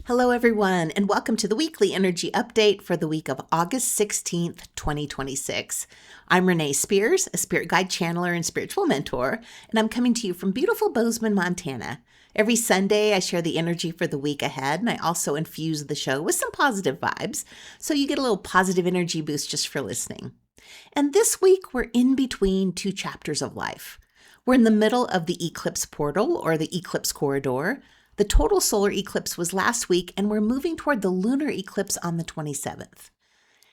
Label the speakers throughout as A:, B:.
A: Hello, everyone, and welcome to the weekly energy update for the week of August 16th, 2026. I'm Renee Spears, a spirit guide channeler and spiritual mentor, and I'm coming to you from beautiful Bozeman, Montana. Every Sunday, I share the energy for the week ahead, and I also infuse the show with some positive vibes, so you get a little positive energy boost just for listening. And this week, we're in between two chapters of life. We're in the middle of the eclipse portal, or the eclipse corridor. The total solar eclipse was last week, and we're moving toward the lunar eclipse on the 27th.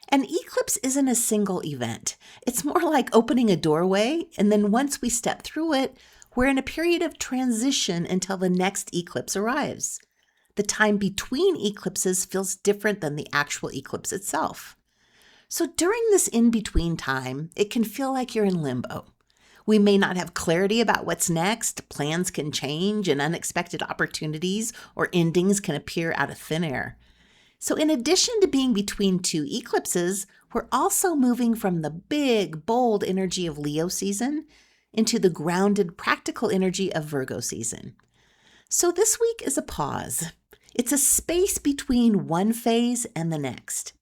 A: An eclipse isn't a single event. It's more like opening a doorway, and then once we step through it, we're in a period of transition until the next eclipse arrives. The time between eclipses feels different than the actual eclipse itself. So during this in-between time, it can feel like you're in limbo. We may not have clarity about what's next, plans can change, and unexpected opportunities or endings can appear out of thin air. So in addition to being between two eclipses, we're also moving from the big, bold energy of Leo season into the grounded, practical energy of Virgo season. So this week is a pause. It's a space between one phase and the next.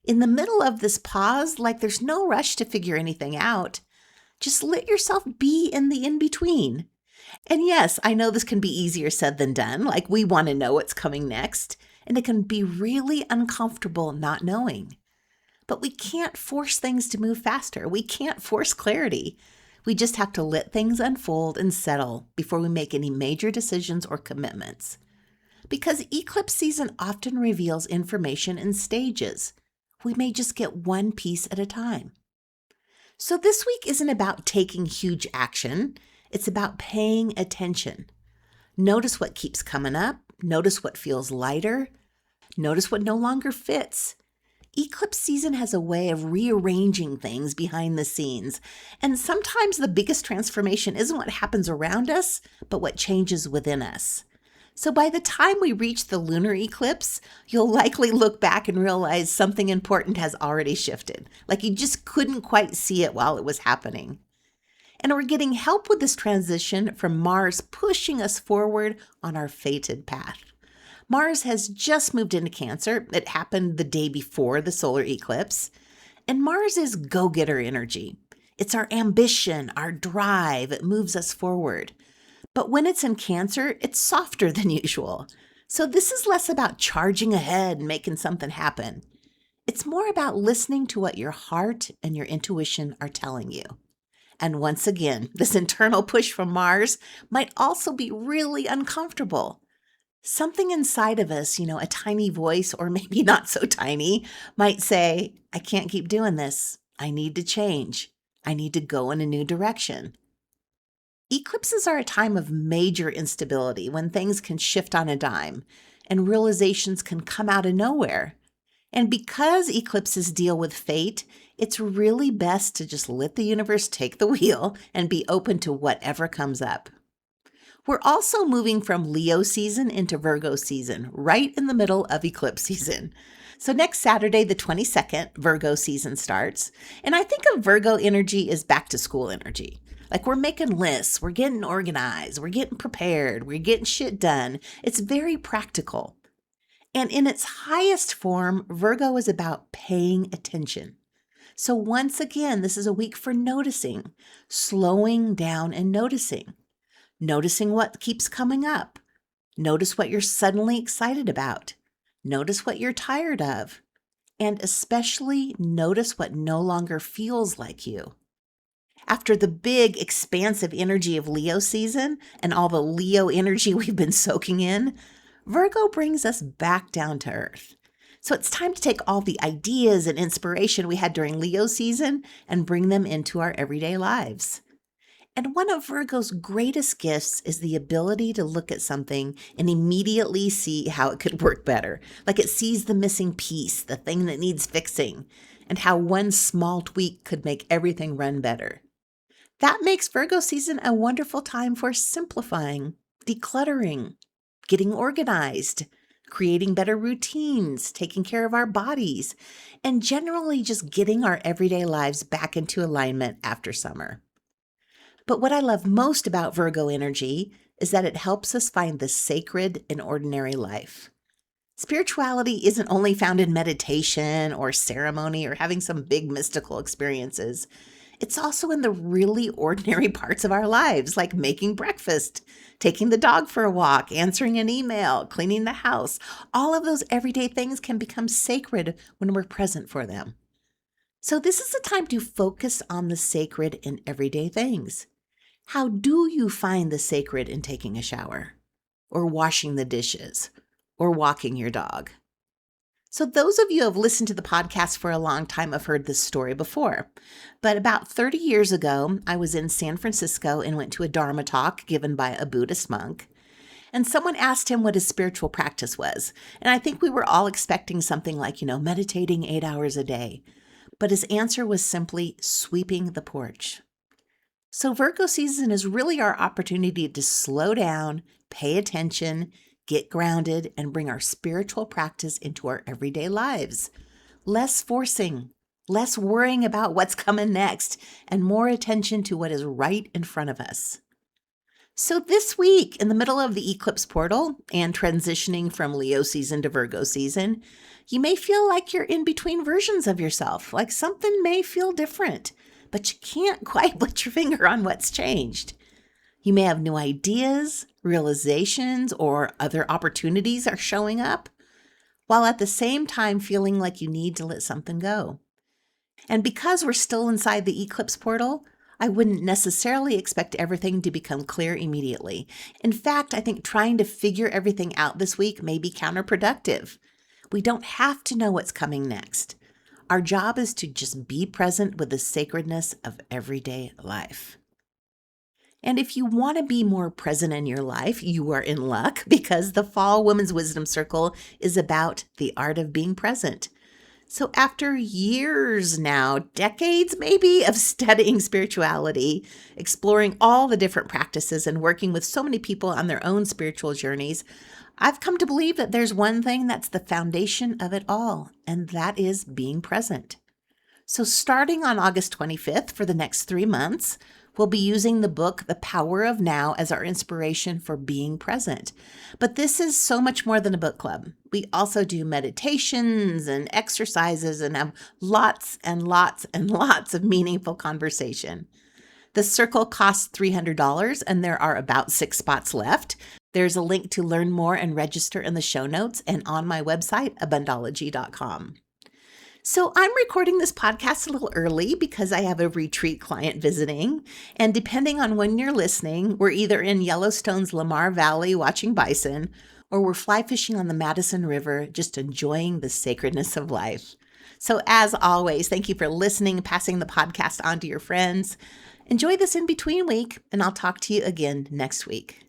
A: In the middle of this pause, like there's no rush to figure anything out, just let yourself be in the in-between. And yes, I know this can be easier said than done, like we want to know what's coming next, and it can be really uncomfortable not knowing. But we can't force things to move faster. We can't force clarity. We just have to let things unfold and settle before we make any major decisions or commitments. Because eclipse season often reveals information in stages. We may just get one piece at a time. So this week isn't about taking huge action. It's about paying attention. Notice what keeps coming up. Notice what feels lighter. Notice what no longer fits. Eclipse season has a way of rearranging things behind the scenes. And sometimes the biggest transformation isn't what happens around us, but what changes within us. So by the time we reach the lunar eclipse, you'll likely look back and realize something important has already shifted, like you just couldn't quite see it while it was happening. And we're getting help with this transition from Mars pushing us forward on our fated path. Mars has just moved into Cancer. It happened the day before the solar eclipse. And Mars is go-getter energy. It's our ambition, our drive. It moves us forward. But when it's in Cancer, it's softer than usual. So this is less about charging ahead and making something happen. It's more about listening to what your heart and your intuition are telling you. And once again, this internal push from Mars might also be really uncomfortable. Something inside of us, a tiny voice, or maybe not so tiny, might say, I can't keep doing this. I need to change. I need to go in a new direction. Eclipses are a time of major instability when things can shift on a dime and realizations can come out of nowhere. And because eclipses deal with fate, it's really best to just let the universe take the wheel and be open to whatever comes up. We're also moving from Leo season into Virgo season, right in the middle of eclipse season. So next Saturday, the 22nd, Virgo season starts. And I think of Virgo energy as back to school energy. Like we're making lists, we're getting organized, we're getting prepared, we're getting shit done. It's very practical. And in its highest form, Virgo is about paying attention. So once again, this is a week for noticing, slowing down and noticing. Noticing what keeps coming up. Notice what you're suddenly excited about. Notice what you're tired of. And especially notice what no longer feels like you. After the big, expansive energy of Leo season and all the Leo energy we've been soaking in, Virgo brings us back down to earth. So it's time to take all the ideas and inspiration we had during Leo season and bring them into our everyday lives. And one of Virgo's greatest gifts is the ability to look at something and immediately see how it could work better. Like it sees the missing piece, the thing that needs fixing, and how one small tweak could make everything run better. That makes Virgo season a wonderful time for simplifying, decluttering, getting organized, creating better routines, taking care of our bodies, and generally just getting our everyday lives back into alignment after summer. But what I love most about Virgo energy is that it helps us find the sacred in ordinary life. Spirituality isn't only found in meditation or ceremony or having some big mystical experiences. It's also in the really ordinary parts of our lives, like making breakfast, taking the dog for a walk, answering an email, cleaning the house. All of those everyday things can become sacred when we're present for them. So, this is a time to focus on the sacred in everyday things. How do you find the sacred in taking a shower, or washing the dishes, or walking your dog? So, those of you who have listened to the podcast for a long time have heard this story before. But about 30 years ago, I was in San Francisco and went to a Dharma talk given by a Buddhist monk. And someone asked him what his spiritual practice was. And I think we were all expecting something like, meditating 8 hours a day. But his answer was simply sweeping the porch. So, Virgo season is really our opportunity to slow down, pay attention, get grounded, and bring our spiritual practice into our everyday lives. Less forcing, less worrying about what's coming next, and more attention to what is right in front of us. So this week, in the middle of the eclipse portal and transitioning from Leo season to Virgo season, you may feel like you're in between versions of yourself, like something may feel different, but you can't quite put your finger on what's changed. You may have new ideas, realizations, or other opportunities are showing up, while at the same time feeling like you need to let something go. And because we're still inside the eclipse portal, I wouldn't necessarily expect everything to become clear immediately. In fact, I think trying to figure everything out this week may be counterproductive. We don't have to know what's coming next. Our job is to just be present with the sacredness of everyday life. And if you want to be more present in your life, you are in luck because the Fall Women's Wisdom Circle is about the art of being present. So after years now, decades maybe, of studying spirituality, exploring all the different practices and working with so many people on their own spiritual journeys, I've come to believe that there's one thing that's the foundation of it all, and that is being present. So starting on August 25th for the next 3 months, we'll be using the book The Power of Now as our inspiration for being present. But this is so much more than a book club. We also do meditations and exercises and have lots and lots and lots of meaningful conversation. The circle costs $300 and there are about 6 spots left. There's a link to learn more and register in the show notes and on my website, Abundology.com. So I'm recording this podcast a little early because I have a retreat client visiting. And depending on when you're listening, we're either in Yellowstone's Lamar Valley watching bison, or we're fly fishing on the Madison River, just enjoying the sacredness of life. So as always, thank you for listening, passing the podcast on to your friends. Enjoy this in-between week, and I'll talk to you again next week.